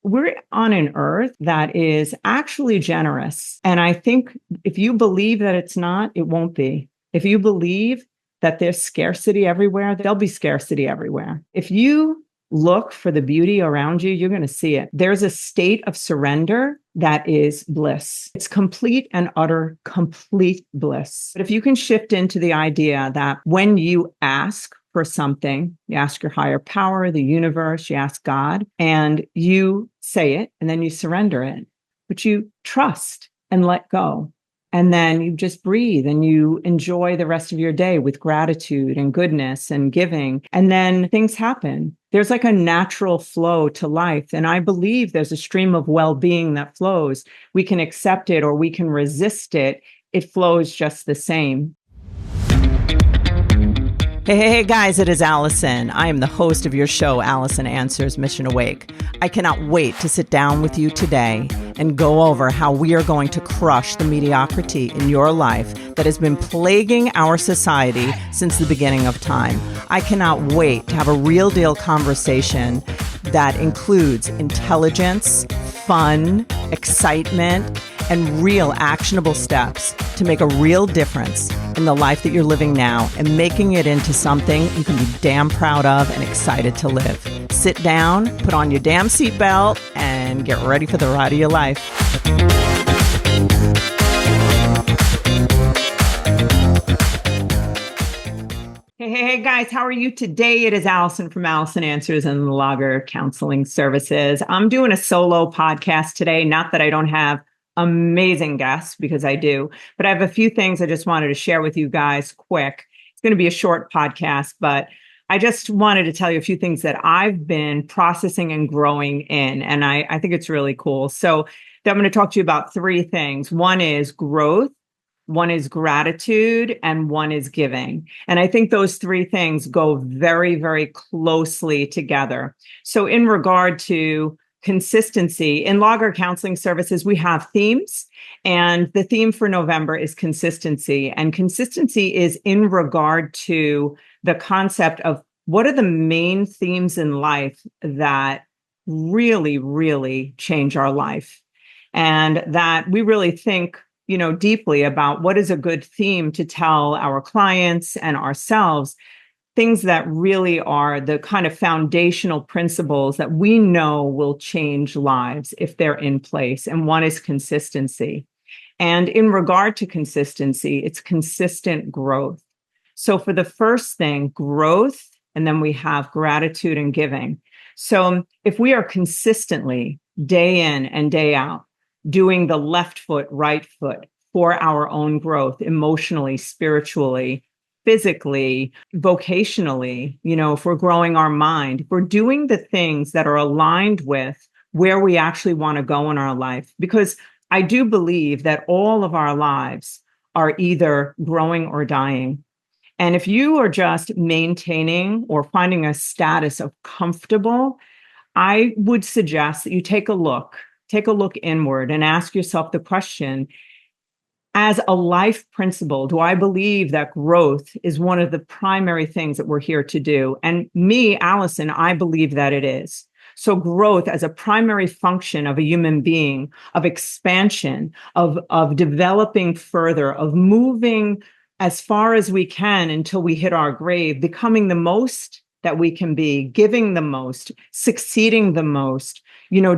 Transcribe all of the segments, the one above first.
we're on an earth that is actually generous. And I think if you believe that it's not, it won't be. If you believe that there's scarcity everywhere, there'll be scarcity everywhere. If you look for the beauty around you, you're going to see it. There's a state of surrender that is bliss. It's complete and utter, complete bliss. But if you can shift into the idea that when you ask for something, you ask your higher power, the universe, you ask God, and you say it, and then you surrender it, but you trust and let go. And then you just breathe and you enjoy the rest of your day with gratitude and goodness and giving. And then things happen. There's like a natural flow to life. And I believe there's a stream of well-being that flows. We can accept it or we can resist it. It flows just the same. Hey, guys, it is Alison. I am the host of your show, Alison Answers Mission Awake. I cannot wait to sit down with you today and go over how we are going to crush the mediocrity in your life that has been plaguing our society since the beginning of time. I cannot wait to have a real deal conversation that includes intelligence, fun, excitement, and real actionable steps to make a real difference in the life that you're living now and making it into something you can be damn proud of and excited to live. Sit down, put on your damn seatbelt, and get ready for the ride of your life. Hey, guys, how are you today? It is Alison from Alison Answers and Lager Counseling Services. I'm doing a solo podcast today. Not that I don't have amazing guests, because I do, but I have a few things I just wanted to share with you guys quick. It's going to be a short podcast, but I just wanted to tell you a few things that I've been processing and growing in. And I think it's really cool. So I'm going to talk to you about three things. One is growth, one is gratitude, and one is giving. And I think those three things go very, very closely together. So in regard to consistency, in Lager Counseling Services, we have themes, and the theme for November is consistency. And consistency is in regard to the concept of what are the main themes in life that really, really change our life, and that we really think, deeply about what is a good theme to tell our clients and ourselves. Things that really are the kind of foundational principles that we know will change lives if they're in place. And one is consistency. And in regard to consistency, it's consistent growth. So for the first thing, growth, and then we have gratitude and giving. So if we are consistently day in and day out doing the left foot, right foot for our own growth, emotionally, spiritually, physically, vocationally, if we're growing our mind, if we're doing the things that are aligned with where we actually want to go in our life, because I do believe that all of our lives are either growing or dying. And if you are just maintaining or finding a status of comfortable, I would suggest that you take a look inward and ask yourself the question, as a life principle, do I believe that growth is one of the primary things that we're here to do? And me, Alison, I believe that it is. So growth as a primary function of a human being, of expansion, of developing further, of moving as far as we can until we hit our grave, becoming the most that we can be, giving the most, succeeding the most,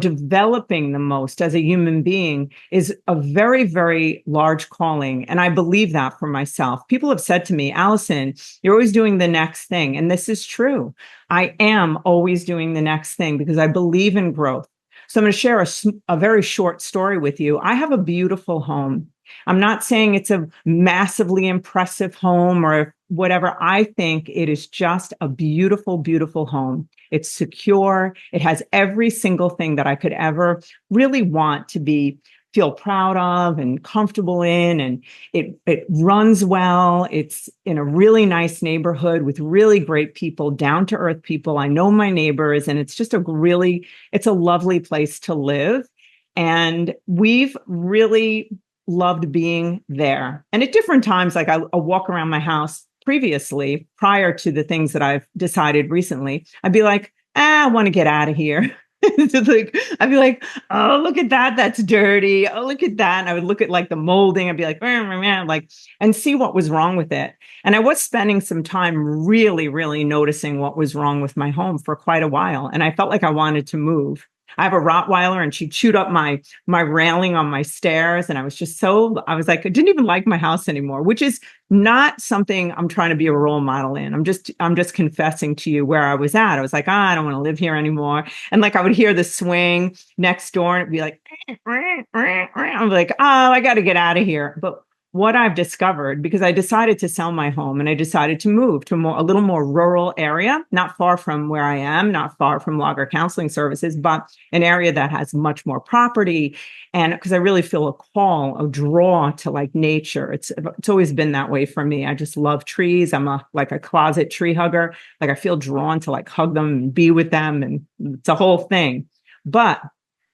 developing the most as a human being is a very, very large calling. And I believe that for myself. People have said to me, Alison, you're always doing the next thing. And this is true. I am always doing the next thing because I believe in growth. So I'm going to share a very short story with you. I have a beautiful home. I'm not saying it's a massively impressive home or whatever. I think it is just a beautiful, beautiful home. It's secure. It has every single thing that I could ever really want to feel proud of and comfortable in. And it runs well. It's in a really nice neighborhood with really great people, down to earth people. I know my neighbors, and it's just it's a lovely place to live. And we've really loved being there. And at different times, like I'll walk around my house prior to the things that I've decided recently, I'd be like, I want to get out of here. It's like, I'd be like, oh, look at that. That's dirty. Oh, look at that. And I would look at like the molding. I'd be like, like, and see what was wrong with it. And I was spending some time really, really noticing what was wrong with my home for quite a while. And I felt like I wanted to move. I have a Rottweiler and she chewed up my railing on my stairs. And I was like, I didn't even like my house anymore, which is not something I'm trying to be a role model in. I'm just confessing to you where I was at. I was like, I don't want to live here anymore. And like I would hear the swing next door and it'd be like, I'm like, oh, I got to get out of here. But what I've discovered, because I decided to sell my home and I decided to move to a little more rural area, not far from where I am, not far from Logger Counseling Services, but an area that has much more property. And because I really feel a call, a draw to like nature. It's always been that way for me. I just love trees. I'm like a closet tree hugger. Like I feel drawn to like hug them and be with them. And it's a whole thing. But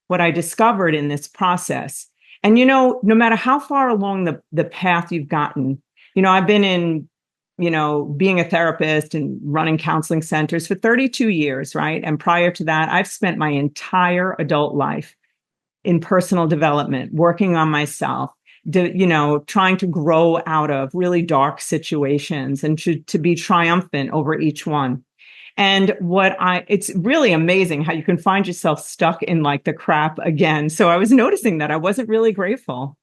what I discovered in this process, and, no matter how far along the path you've gotten, I've been in, being a therapist and running counseling centers for 32 years, right? And prior to that, I've spent my entire adult life in personal development, working on myself, trying to grow out of really dark situations and to be triumphant over each one. And it's really amazing how you can find yourself stuck in like the crap again. So I was noticing that I wasn't really grateful.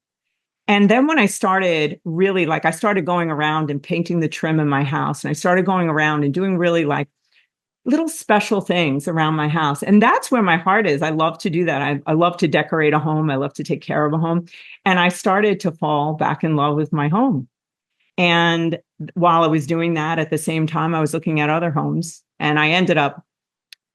And then when I started really I started going around and painting the trim in my house, and I started going around and doing really like little special things around my house. And that's where my heart is. I love to do that. I love to decorate a home. I love to take care of a home. And I started to fall back in love with my home. And while I was doing that, at the same time, I was looking at other homes. And I ended up,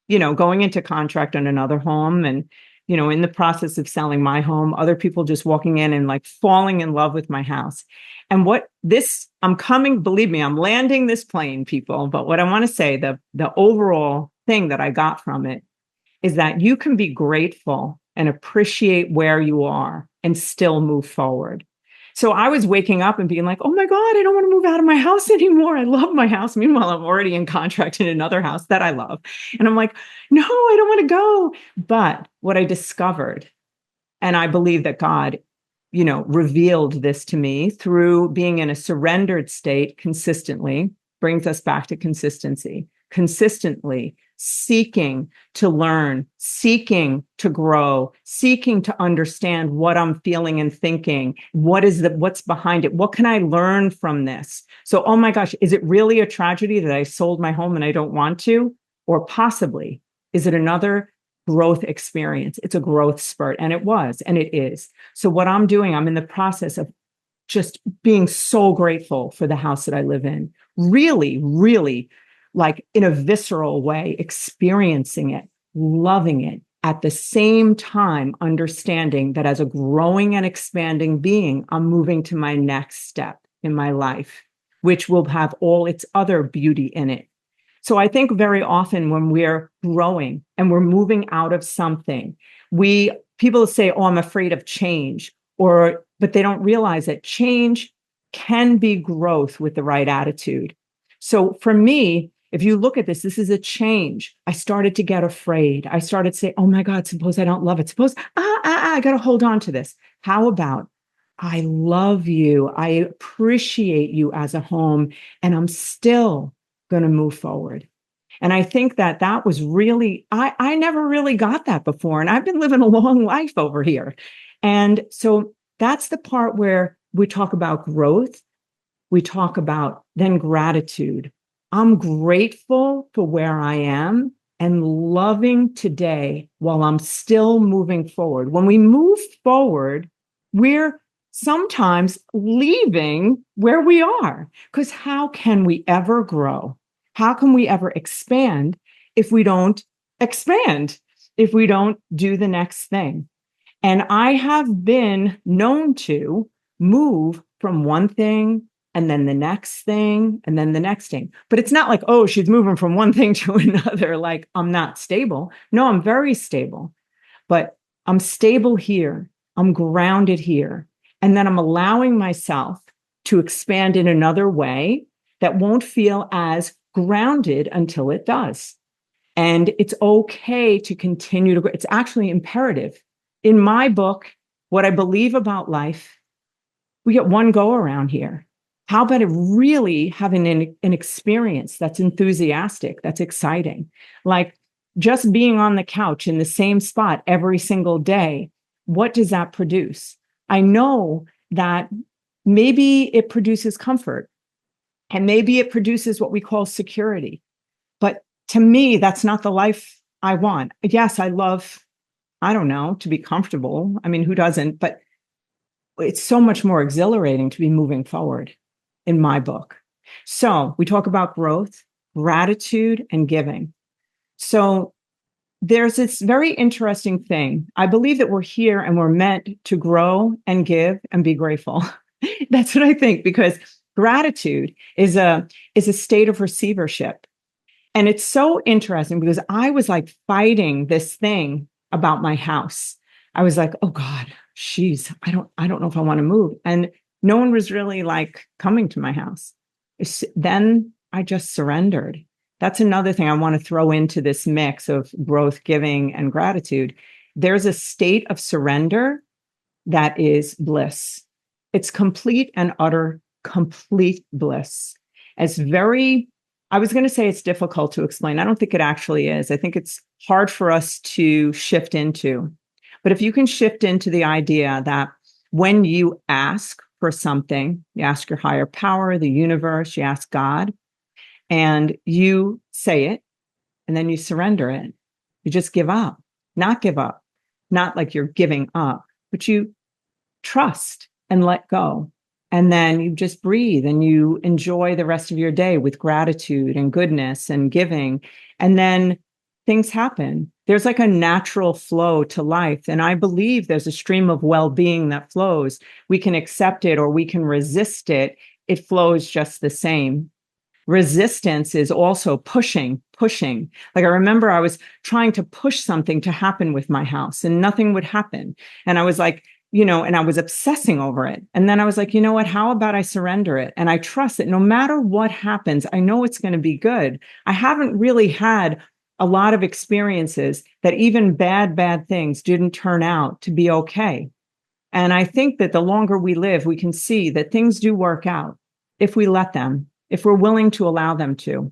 going into contract on another home and, in the process of selling my home, other people just walking in and like falling in love with my house. And believe me, I'm landing this plane, people. But what I want to say, the overall thing that I got from it is that you can be grateful and appreciate where you are and still move forward. So I was waking up and being like, oh my God, I don't want to move out of my house anymore. I love my house. Meanwhile, I'm already in contract in another house that I love. And I'm like, no, I don't want to go. But what I discovered, and I believe that God, revealed this to me through being in a surrendered state consistently, brings us back to consistency, consistently seeking to learn, seeking to grow, seeking to understand what I'm feeling and thinking. What's behind it? What can I learn from this? So, oh my gosh, is it really a tragedy that I sold my home and I don't want to? Or possibly, is it another growth experience? It's a growth spurt. And it was, and it is. So what I'm doing, I'm in the process of just being so grateful for the house that I live in. Really, really, like in a visceral way, experiencing it, loving it, at the same time, understanding that as a growing and expanding being, I'm moving to my next step in my life, which will have all its other beauty in it. So I think very often when we're growing and we're moving out of something, people say, oh, I'm afraid of change, but they don't realize that change can be growth with the right attitude. So for me, if you look at this is a change. I started to get afraid. I started to say, oh my God, suppose I don't love it. Suppose, I got to hold on to this. How about, I love you. I appreciate you as a home, and I'm still going to move forward. And I think that was really, I never really got that before. And I've been living a long life over here. And so that's the part where we talk about growth. We talk about then gratitude. I'm grateful for where I am and loving today while I'm still moving forward. When we move forward, we're sometimes leaving where we are, because how can we ever grow? How can we ever expand if we don't expand, if we don't do the next thing? And I have been known to move from one thing and then the next thing, and then the next thing. But it's not like, oh, she's moving from one thing to another. Like, I'm not stable. No, I'm very stable. But I'm stable here. I'm grounded here. And then I'm allowing myself to expand in another way that won't feel as grounded until it does. And it's okay to continue to grow. It's actually imperative. In my book, what I believe about life, we get one go around here. How about it really having an experience that's enthusiastic, that's exciting? Like just being on the couch in the same spot every single day, what does that produce? I know that maybe it produces comfort and maybe it produces what we call security. But to me, that's not the life I want. Yes, I love, I don't know, to be comfortable. I mean, who doesn't? But it's so much more exhilarating to be moving forward in my book. So we talk about growth, gratitude, and giving. So there's this very interesting thing. I believe that we're here and we're meant to grow and give and be grateful. That's what I think, because gratitude is a state of receivership. And it's so interesting because I was like fighting this thing about my house. I was like, oh God, I don't know if I want to move. And no one was really like coming to my house. Then I just surrendered. That's another thing I want to throw into this mix of growth, giving, and gratitude. There's a state of surrender that is bliss. It's complete and utter, complete bliss. It's very, I was going to say it's difficult to explain. I don't think it actually is. I think it's hard for us to shift into. But if you can shift into the idea that when you ask for something, you ask your higher power, the universe, you ask God, and you say it, and then you surrender it. You just give up, not like you're giving up, but you trust and let go. And then you just breathe and you enjoy the rest of your day with gratitude and goodness and giving. And then things happen. There's like a natural flow to life. And I believe there's a stream of well-being that flows. We can accept it or we can resist it. It flows just the same. Resistance is also pushing. Like I remember I was trying to push something to happen with my house and nothing would happen. And I was like, and I was obsessing over it. And then I was like, you know what, how about I surrender it? And I trust that no matter what happens, I know it's going to be good. I haven't really had a lot of experiences that even bad things didn't turn out to be okay. And I think that the longer we live, we can see that things do work out if we let them, if we're willing to allow them to.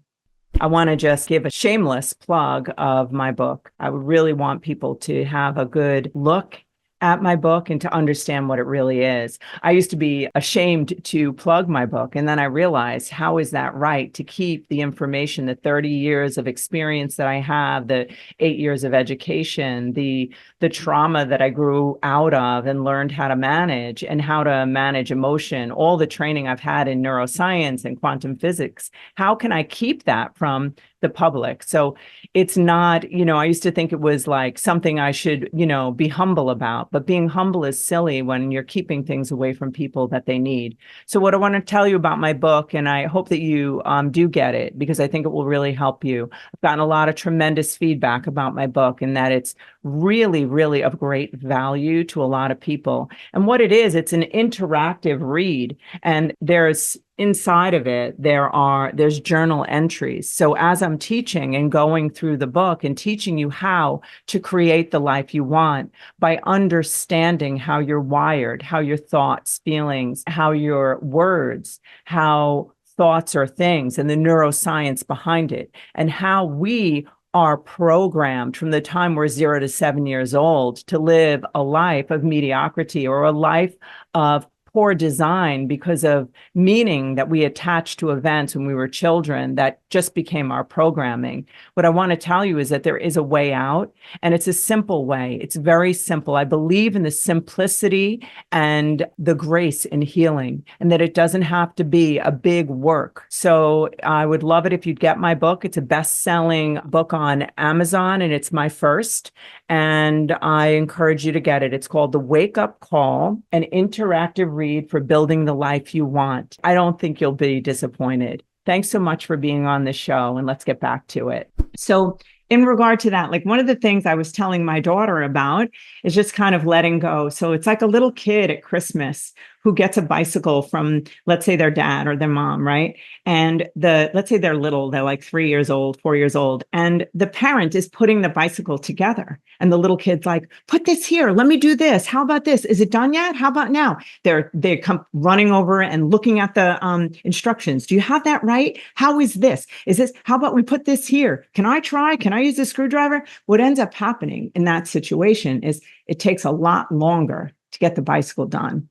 I want to just give a shameless plug of my book. I would really want people to have a good look at my book and to understand what it really is. I used to be ashamed to plug my book. And then I realized, how is that right? To keep the information, the 30 years of experience that I have, the 8 years of education, the trauma that I grew out of and learned how to manage and how to manage emotion, all the training I've had in neuroscience and quantum physics. How can I keep that from the public? So it's not, I used to think it was like something I should, be humble about, but being humble is silly when you're keeping things away from people that they need. So what I want to tell you about my book, and I hope that you do get it because I think it will really help you. I've gotten a lot of tremendous feedback about my book and that it's really, really of great value to a lot of people. And what it is, it's an interactive read, and there's inside of it, there's journal entries. So as I'm teaching and going through the book and teaching you how to create the life you want by understanding how you're wired, how your thoughts, feelings, how your words, how thoughts are things, and the neuroscience behind it, and how we are programmed from the time we're 0 to 7 years old to live a life of mediocrity or a life of poor design because of meaning that we attached to events when we were children that just became our programming. What I want to tell you is that there is a way out, and it's a simple way. It's very simple. I believe in the simplicity and the grace in healing, and that it doesn't have to be a big work. So I would love it if you'd get my book. It's a best-selling book on Amazon, and it's my first, and I encourage you to get it. It's called The Wake Up Call, an interactive read for building the life you want. I don't think you'll be disappointed. Thanks so much for being on the show, and let's get back to it. So in regard to that, like one of the things I was telling my daughter about is just kind of letting go. So it's like a little kid at Christmas who gets a bicycle from, let's say, their dad or their mom, right? And let's say they're little, they're like 3 years old, 4 years old, and the parent is putting the bicycle together. And the little kid's like, put this here, let me do this. How about this? Is it done yet? How about now? They come running over and looking at the instructions. Do you have that right? How is this? Is this, how about we put this here? Can I try? Can I use the screwdriver? What ends up happening in that situation is it takes a lot longer to get the bicycle done.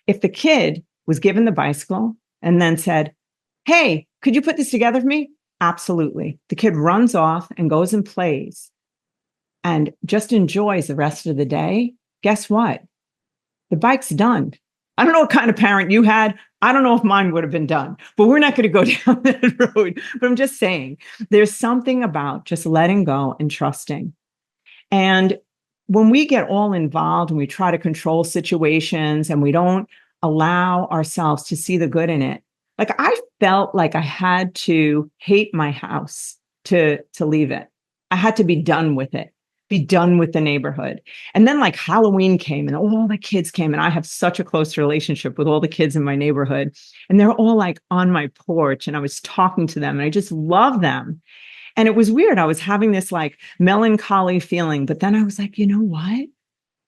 If the kid was given the bicycle and then said, hey, could you put this together for me? Absolutely. The kid runs off and goes and plays and just enjoys the rest of the day. Guess what? The bike's done. I don't know what kind of parent you had. I don't know if mine would have been done, but we're not going to go down that road. But I'm just saying, there's something about just letting go and trusting. And when we get all involved and we try to control situations and we don't allow ourselves to see the good in it, like I felt like I had to hate my house to leave it. I had to be done with it, be done with the neighborhood. And then like Halloween came and all the kids came, and I have such a close relationship with all the kids in my neighborhood. And they're all like on my porch and I was talking to them and I just love them. And it was weird. I was having this like melancholy feeling, but then I was like, you know what?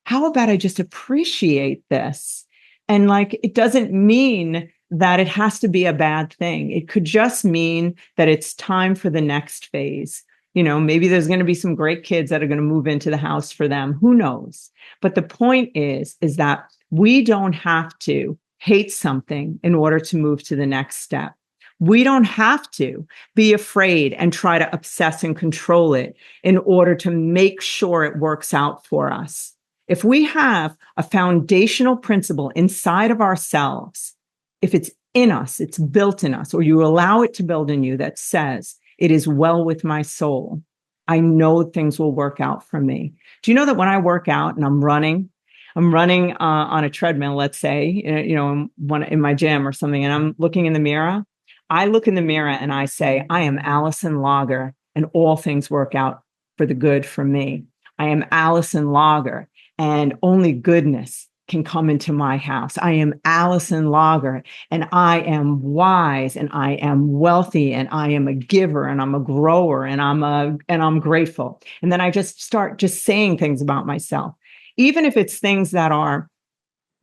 How about I just appreciate this? And like, it doesn't mean that it has to be a bad thing. It could just mean that it's time for the next phase. You know, maybe there's going to be some great kids that are going to move into the house for them. Who knows? But the point is that we don't have to hate something in order to move to the next step. We don't have to be afraid and try to obsess and control it in order to make sure it works out for us. If we have a foundational principle inside of ourselves, if it's in us, it's built in us, or you allow it to build in you that says, it is well with my soul, I know things will work out for me. Do you know that when I work out and I'm running on a treadmill, let's say, you know, in my gym or something, and I'm looking in the mirror, I look in the mirror and I say, I am Alison Lager, and all things work out for the good for me. I am Alison Lager, and only goodness can come into my house. I am Alison Lager, and I am wise, and I am wealthy, and I am a giver, and I'm a grower, and I'm grateful. And then I just start just saying things about myself, even if it's things that are,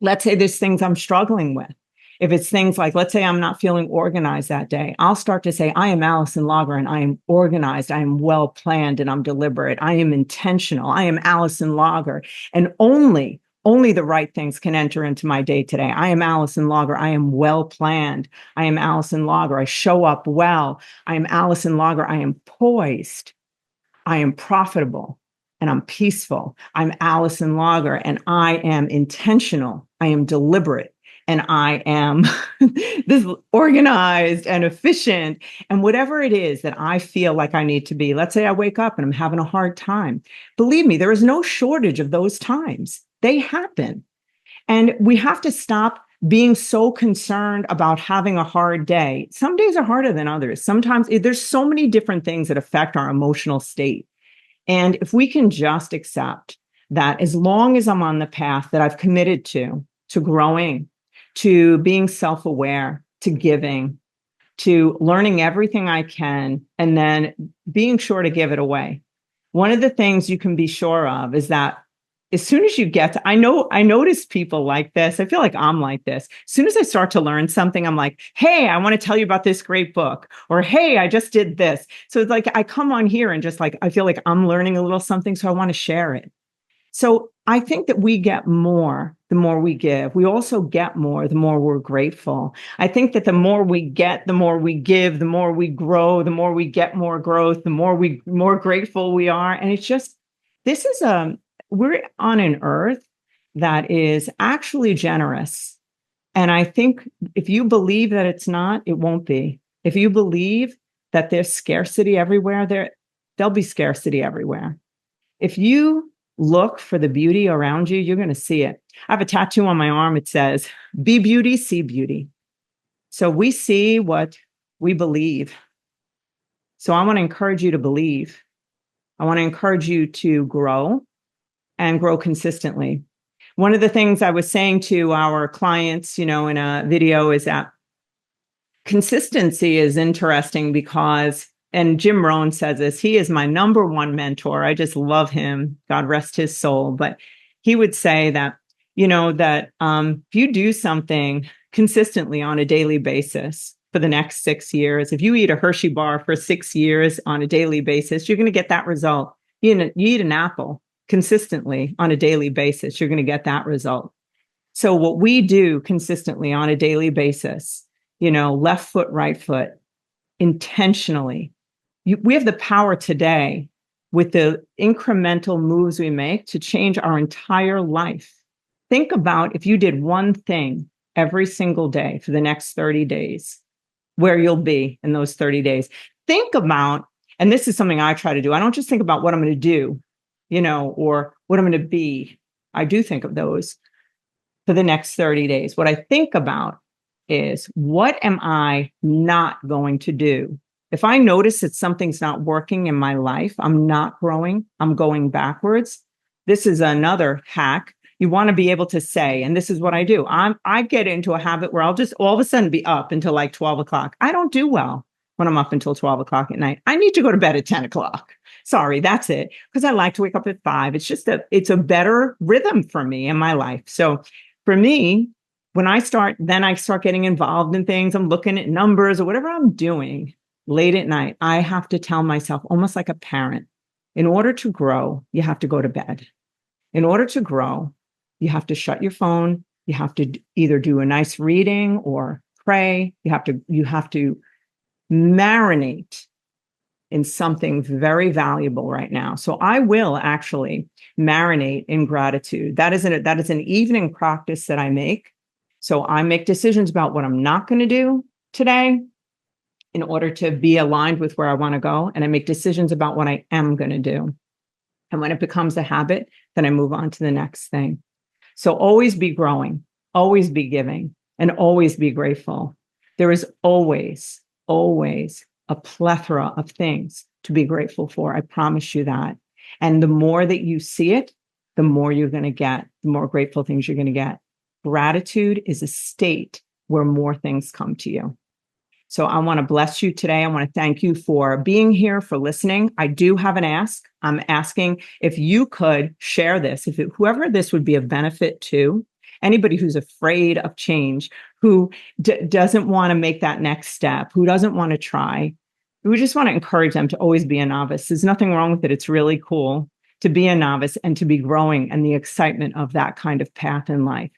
let's say there's things I'm struggling with. If it's things like, let's say I'm not feeling organized that day, I'll start to say, I am Alison Lager, and I am organized, I am well planned, and I'm deliberate. I am intentional. I am Alison Lager, and only the right things can enter into my day today. I am Alison Lager. I am well planned. I am Alison Lager. I show up well. I am Alison Lager. I am poised. I am profitable, and I'm peaceful. I'm Alison Lager, and I am intentional. I am deliberate. And I am this organized and efficient, and whatever it is that I feel like I need to be. Let's say I wake up and I'm having a hard time. Believe me, there is no shortage of those times. They happen. And we have to stop being so concerned about having a hard day. Some days are harder than others. Sometimes there's so many different things that affect our emotional state. And if we can just accept that as long as I'm on the path that I've committed to growing, to being self-aware, to giving, to learning everything I can, and then being sure to give it away. One of the things you can be sure of is that as soon as you get to, I notice people like this. I feel like I'm like this. As soon as I start to learn something, I'm like, hey, I want to tell you about this great book, or hey, I just did this. So it's like I come on here and just like, I feel like I'm learning a little something, so I want to share it. So I think that we get more the more we give. We also get more the more we're grateful. I think that the more we get, the more we give, the more we grow, the more we get more growth, the more grateful we are. And it's just, we're on an earth that is actually generous. And I think if you believe that it's not, it won't be. If you believe that there's scarcity everywhere, there'll be scarcity everywhere. If you look for the beauty around you, you're going to see it. I have a tattoo on my arm. It says, be beauty, see beauty. So we see what we believe. So I want to encourage you to believe. I want to encourage you to grow and grow consistently. one of the things I was saying to our clients, in a video is that consistency is interesting because, and Jim Rohn says this, he is my number one mentor. I just love him. God rest his soul. But he would say that, if you do something consistently on a daily basis for the next 6 years, if you eat a Hershey bar for 6 years on a daily basis, you're going to get that result. You eat an apple consistently on a daily basis, you're going to get that result. So what we do consistently on a daily basis, left foot, right foot, intentionally, we have the power today with the incremental moves we make to change our entire life. Think about if you did one thing every single day for the next 30 days, where you'll be in those 30 days. Think about, and this is something I try to do. I don't just think about what I'm going to do, or what I'm going to be. I do think of those for the next 30 days. What I think about is, what am I not going to do? If I notice that something's not working in my life, I'm not growing, I'm going backwards. This is another hack. You want to be able to say, and this is what I do. I get into a habit where I'll just all of a sudden be up until like 12 o'clock. I don't do well when I'm up until 12 o'clock at night. I need to go to bed at 10 o'clock. Sorry, that's it. Because I like to wake up at 5. It's a better rhythm for me in my life. So for me, when I start getting involved in things, I'm looking at numbers or whatever I'm doing late at night, I have to tell myself, almost like a parent, in order to grow, you have to go to bed. In order to grow, you have to shut your phone. You have to either do a nice reading or pray. You have to marinate in something very valuable right now. So I will actually marinate in gratitude. That is an evening practice that I make. So I make decisions about what I'm not going to do today in order to be aligned with where I want to go. And I make decisions about what I am going to do. And when it becomes a habit, then I move on to the next thing. So always be growing, always be giving, and always be grateful. There is always, always a plethora of things to be grateful for. I promise you that. And the more that you see it, the more you're going to get, the more grateful things you're going to get. Gratitude is a state where more things come to you. So I want to bless you today. I want to thank you for being here, for listening. I do have an ask. I'm asking if you could share this, whoever this would be of benefit to, anybody who's afraid of change, who doesn't want to make that next step, who doesn't want to try. We just want to encourage them to always be a novice. There's nothing wrong with it. It's really cool to be a novice and to be growing, and the excitement of that kind of path in life.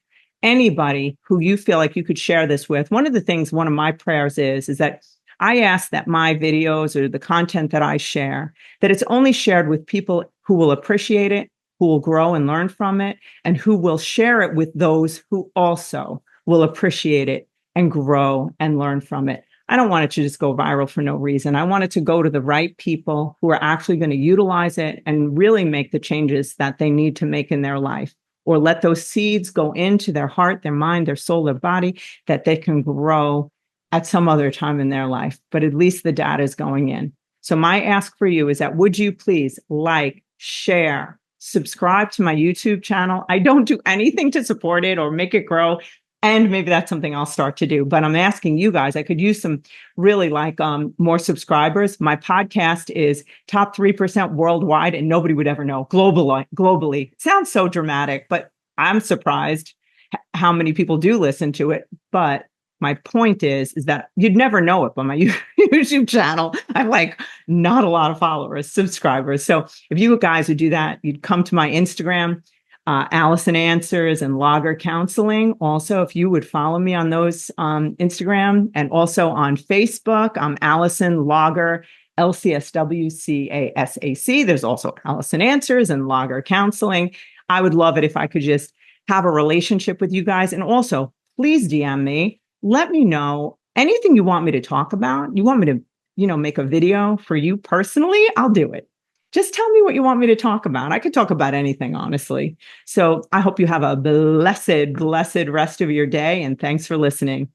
Anybody who you feel like you could share this with, one of my prayers is that I ask that my videos or the content that I share, that it's only shared with people who will appreciate it, who will grow and learn from it, and who will share it with those who also will appreciate it and grow and learn from it. I don't want it to just go viral for no reason. I want it to go to the right people who are actually going to utilize it and really make the changes that they need to make in their life, or let those seeds go into their heart, their mind, their soul, their body, that they can grow at some other time in their life. But at least the data is going in. So my ask for you is that would you please like, share, subscribe to my YouTube channel. I don't do anything to support it or make it grow. And maybe that's something I'll start to do. But I'm asking you guys, I could use some really more subscribers. My podcast is top 3% worldwide, and nobody would ever know globally. It sounds so dramatic, but I'm surprised how many people do listen to it. But my point is that you'd never know it on my YouTube channel. I have not a lot of followers, subscribers. So if you guys would do that, you'd come to my Instagram, Alison Answers and Lager Counseling. Also, if you would follow me on those Instagram, and also on Facebook, I'm Alison Lager, LCSWCASAC. There's also Alison Answers and Lager Counseling. I would love it if I could just have a relationship with you guys. And also, please DM me. Let me know anything you want me to talk about. You want me to, make a video for you personally? I'll do it. Just tell me what you want me to talk about. I could talk about anything, honestly. So I hope you have a blessed, blessed rest of your day. And thanks for listening.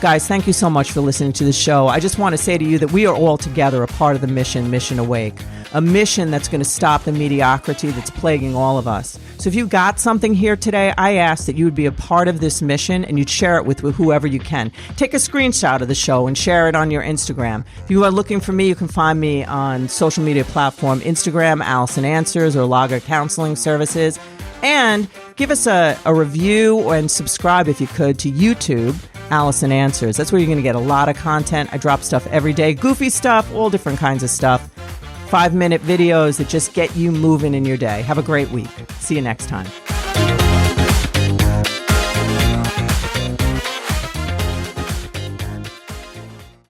Guys, thank you so much for listening to the show. I just want to say to you that we are all together a part of the Mission Awake, a mission that's going to stop the mediocrity that's plaguing all of us. So if you got something here today, I ask that you would be a part of this mission and you'd share it with whoever you can. Take a screenshot of the show and share it on your Instagram. If you are looking for me, you can find me on social media platform Instagram, Alison Answers, or Lager Counseling Services. And give us a review and subscribe if you could to YouTube, Alison Answers. That's where you're going to get a lot of content. I drop stuff every day, goofy stuff, all different kinds of stuff. 5-minute videos that just get you moving in your day. Have a great week. See you next time.